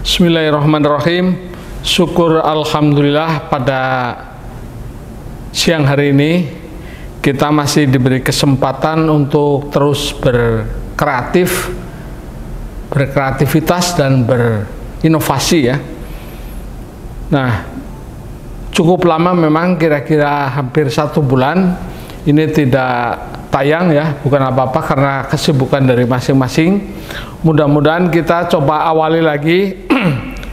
Bismillahirrahmanirrahim. Syukur alhamdulillah pada siang hari ini kita masih diberi kesempatan untuk terus berkreativitas dan berinovasi ya. Nah, cukup lama memang, kira-kira hampir 1 bulan ini tidak tayang ya, bukan apa-apa karena kesibukan dari masing-masing. Mudah-mudahan kita coba awali lagi.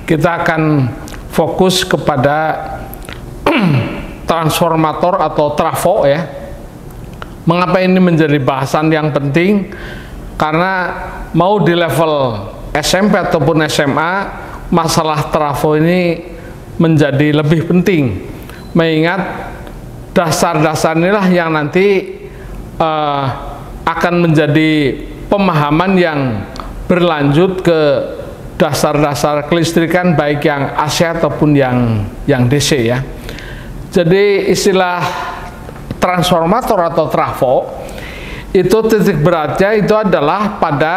Kita akan fokus kepada transformator atau trafo ya. Mengapa ini menjadi bahasan yang penting? Karena mau di level SMP ataupun SMA, masalah trafo ini menjadi lebih penting. Mengingat dasar-dasar inilah yang nanti akan menjadi pemahaman yang berlanjut ke dasar-dasar kelistrikan, baik yang AC ataupun yang DC ya. Jadi istilah transformator atau trafo itu titik beratnya itu adalah pada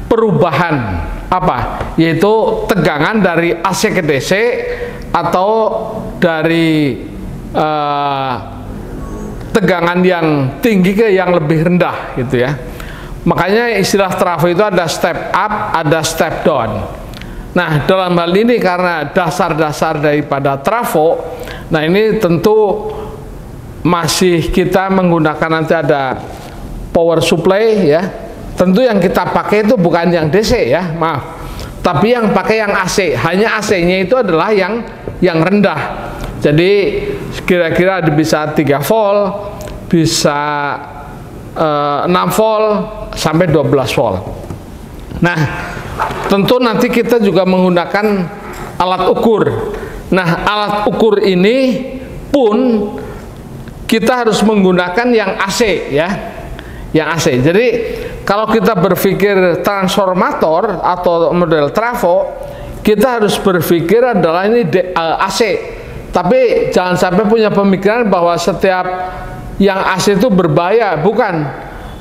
perubahan apa? Yaitu tegangan dari AC ke DC atau dari tegangan yang tinggi ke yang lebih rendah gitu ya. Makanya istilah trafo itu ada step up, ada step down. Nah, dalam hal ini karena dasar-dasar daripada trafo, nah ini tentu masih kita menggunakan, nanti ada power supply ya. Tentu yang kita pakai itu bukan yang DC ya, maaf. Tapi yang pakai yang AC, hanya AC-nya itu adalah yang rendah. Jadi kira-kira bisa 3 volt, bisa 6 volt sampai 12 volt. Nah, tentu nanti kita juga menggunakan alat ukur. Nah, alat ukur ini pun kita harus menggunakan yang AC ya. Yang AC. Jadi kalau kita berpikir transformator atau model trafo, kita harus berpikir adalah ini AC. Tapi jangan sampai punya pemikiran bahwa setiap yang AC itu berbahaya, bukan.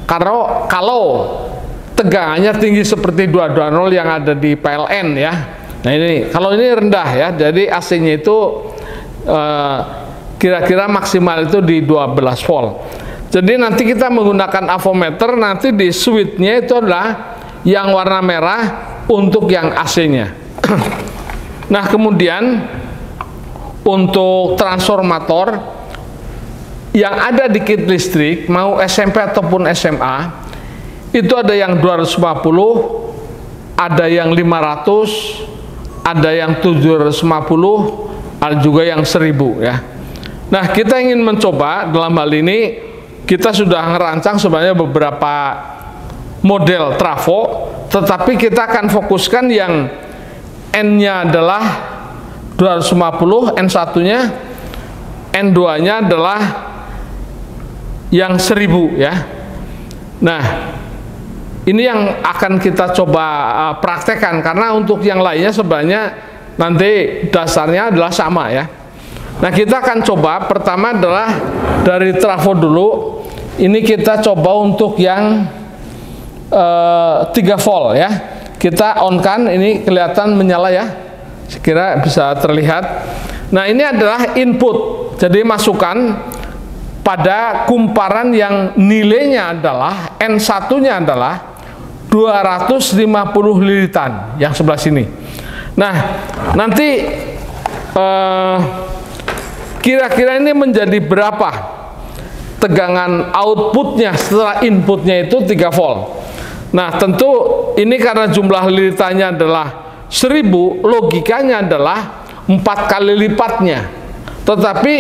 Karena kalau tegangannya tinggi seperti 220 yang ada di PLN ya. Nah ini, kalau ini rendah ya, jadi AC-nya itu kira-kira maksimal itu di 12 volt. Jadi nanti kita menggunakan avometer, nanti di switch-nya itu adalah yang warna merah untuk yang AC-nya. Nah kemudian untuk transformator yang ada di kit listrik, mau SMP ataupun SMA, itu ada yang 250, ada yang 500, ada yang 750, ada juga yang 1000 ya. Nah kita ingin mencoba, dalam hal ini kita sudah merancang sebenarnya beberapa model trafo, tetapi kita akan fokuskan yang N-nya adalah 250, N1-nya, N2-nya adalah yang 1000 ya. Nah ini yang akan kita coba praktekkan, karena untuk yang lainnya sebenarnya nanti dasarnya adalah sama ya. Nah kita akan coba, pertama adalah dari trafo dulu. Ini kita coba untuk yang 3 volt ya. Kita on kan, ini kelihatan menyala ya, sekira bisa terlihat. Nah ini adalah input, jadi masukan pada kumparan yang nilainya adalah N1-nya adalah 250 lilitan yang sebelah sini. Nah nanti kira-kira ini menjadi berapa tegangan outputnya setelah inputnya itu 3 volt. Nah tentu ini karena jumlah lilitannya adalah 1000, logikanya adalah 4 kali lipatnya. Tetapi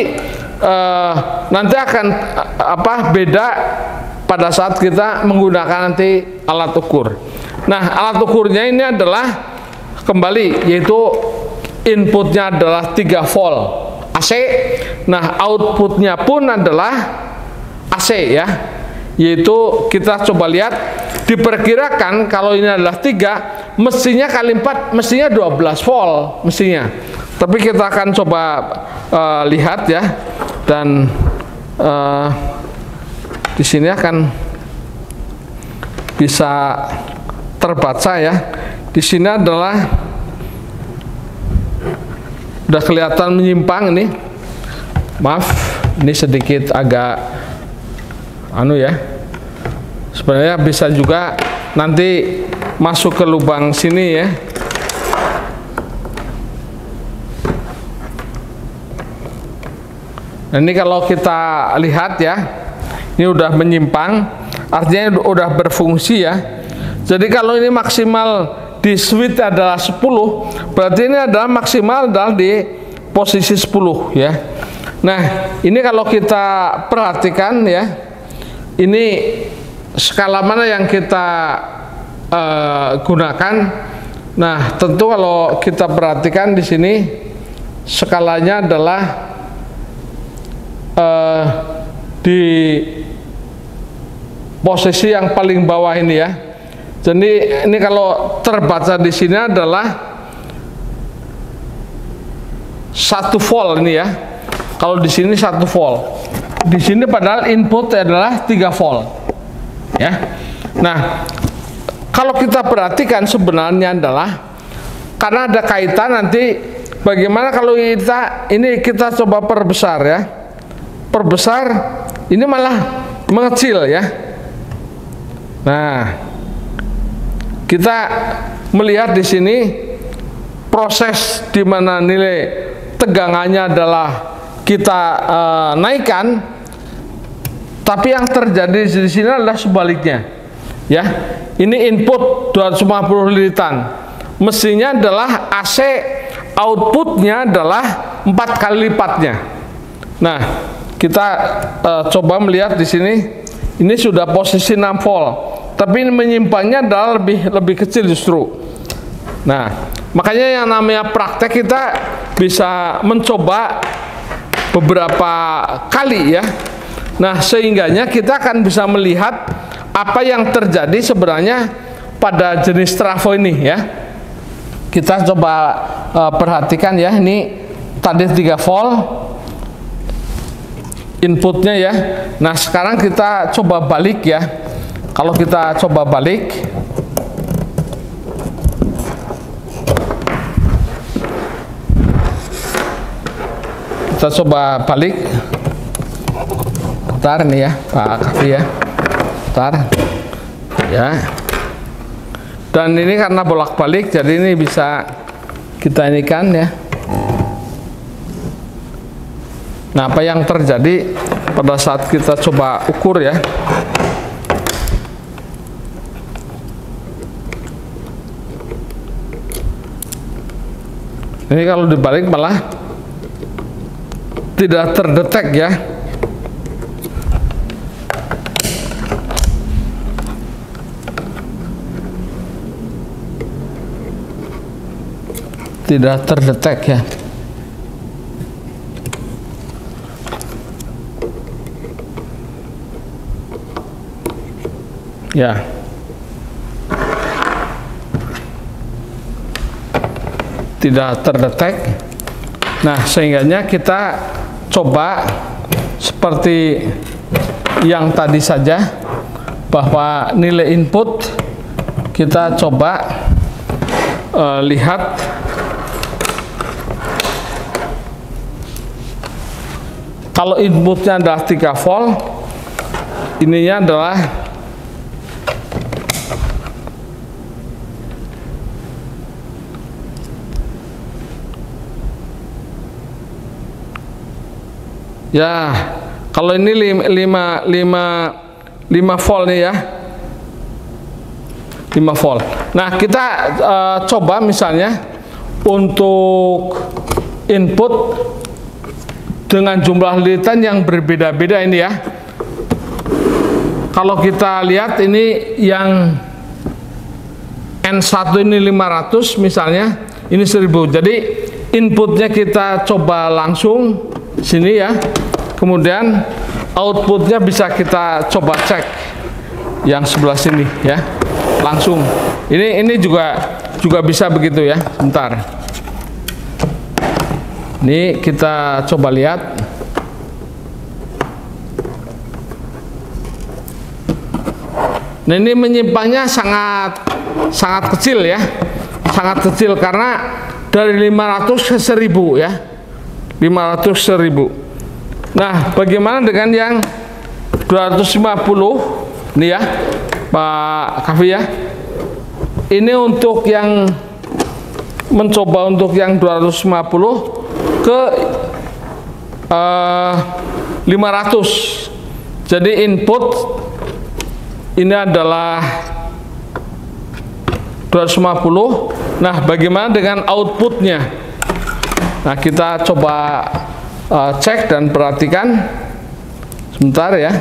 nanti akan beda pada saat kita menggunakan nanti alat ukur. Nah alat ukurnya ini adalah kembali, yaitu inputnya adalah 3 volt AC. Nah outputnya pun adalah AC ya, yaitu kita coba lihat, diperkirakan kalau ini adalah 3, mestinya kali 4 mestinya 12 volt mestinya. Tapi kita akan coba lihat ya, dan di sini akan bisa terbaca ya. Di sini adalah udah kelihatan menyimpang ini. Maaf, ini sedikit agak ya. Sebenarnya bisa juga nanti masuk ke lubang sini ya. Nah, ini kalau kita lihat ya, ini udah menyimpang, artinya udah berfungsi ya. Jadi kalau ini maksimal di switch adalah 10, berarti ini adalah maksimal adalah di posisi 10 ya. Nah, ini kalau kita perhatikan ya, ini skala mana yang kita gunakan. Nah, tentu kalau kita perhatikan di sini skalanya adalah di posisi yang paling bawah ini ya. Jadi ini kalau terbaca di sini adalah 1 volt ini ya. Kalau di sini 1 volt. Di sini padahal input adalah 3 volt. Ya. Nah, kalau kita perhatikan sebenarnya adalah karena ada kaitan nanti bagaimana kalau kita coba perbesar ya. Perbesar ini malah mengecil ya. Nah, kita melihat di sini proses di mana nilai tegangannya adalah kita naikkan, tapi yang terjadi di sini adalah sebaliknya. Ya, ini input 250 liritan, mestinya adalah AC outputnya adalah 4 kali lipatnya. Nah, kita coba melihat di sini, ini sudah posisi 6 volt, tapi ini menyimpangnya adalah lebih kecil justru. Nah, makanya yang namanya praktek kita bisa mencoba beberapa kali ya. Nah, sehingganya kita akan bisa melihat apa yang terjadi sebenarnya pada jenis trafo ini ya. Kita coba perhatikan ya, ini tadi 3 volt inputnya ya. Nah, sekarang kita coba balik ya. Kalau kita coba balik, kita coba balik. Bentar nih ya Pak Kavi ya. Bentar ya. Dan ini karena bolak-balik, jadi ini bisa kita inikan ya. Nah, apa yang terjadi pada saat kita coba ukur ya. Ini kalau dibalik malah tidak terdetek ya. Tidak terdetek ya. Ya. Tidak terdetek. Nah, sehingganya kita coba seperti yang tadi saja, bahwa nilai input kita coba lihat kalau inputnya adalah 3 volt, ininya adalah ya, kalau ini 5 volt nih ya, 5 volt. Nah, kita coba misalnya untuk input dengan jumlah liritan yang berbeda-beda ini ya. Kalau kita lihat ini yang N1 ini 500 misalnya, ini 1000. Jadi inputnya kita coba langsung sini ya. Kemudian outputnya bisa kita coba cek yang sebelah sini ya. Langsung. Ini juga bisa begitu ya. Bentar. Ini kita coba lihat. Nah, ini menyimpangnya sangat kecil ya, sangat kecil karena dari 500 ke 1000 ya, 500 1000. Nah, bagaimana dengan yang 250 ini ya, Pak Kavi ya? Ini untuk yang mencoba untuk yang 250 ke 500. Jadi input ini adalah 250. Nah, bagaimana dengan outputnya? Nah, kita coba cek dan perhatikan sebentar ya.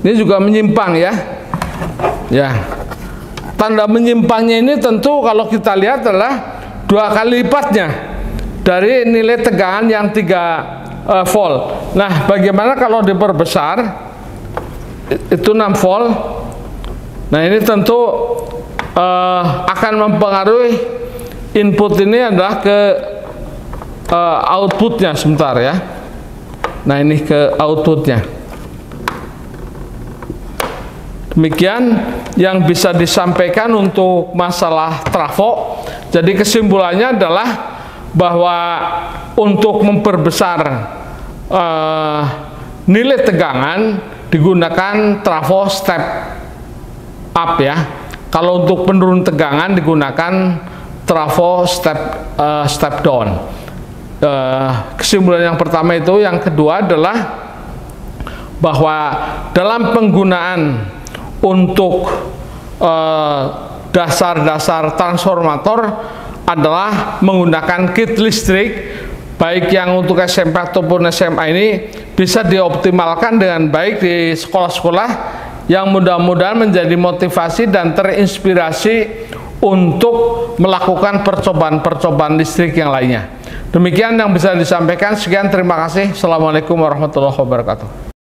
Ini juga menyimpang ya. Ya, tanda menyimpangnya ini tentu kalau kita lihat adalah 2 kali lipatnya dari nilai tegangan yang 3 volt. Nah, bagaimana kalau diperbesar itu 6 volt? Nah, ini tentu akan mempengaruhi input ini adalah ke outputnya sebentar ya. Nah, ini ke outputnya. Demikian yang bisa disampaikan untuk masalah trafo. Jadi kesimpulannya adalah bahwa untuk memperbesar nilai tegangan digunakan trafo step up ya. Kalau untuk penurun tegangan digunakan trafo step down. Kesimpulan yang pertama itu. Yang kedua adalah bahwa dalam penggunaan untuk dasar-dasar transformator adalah menggunakan kit listrik, baik yang untuk SMP ataupun SMA ini bisa dioptimalkan dengan baik di sekolah-sekolah, yang mudah-mudahan menjadi motivasi dan terinspirasi untuk melakukan percobaan-percobaan listrik yang lainnya. Demikian yang bisa disampaikan. Sekian, terima kasih. Assalamualaikum warahmatullahi wabarakatuh.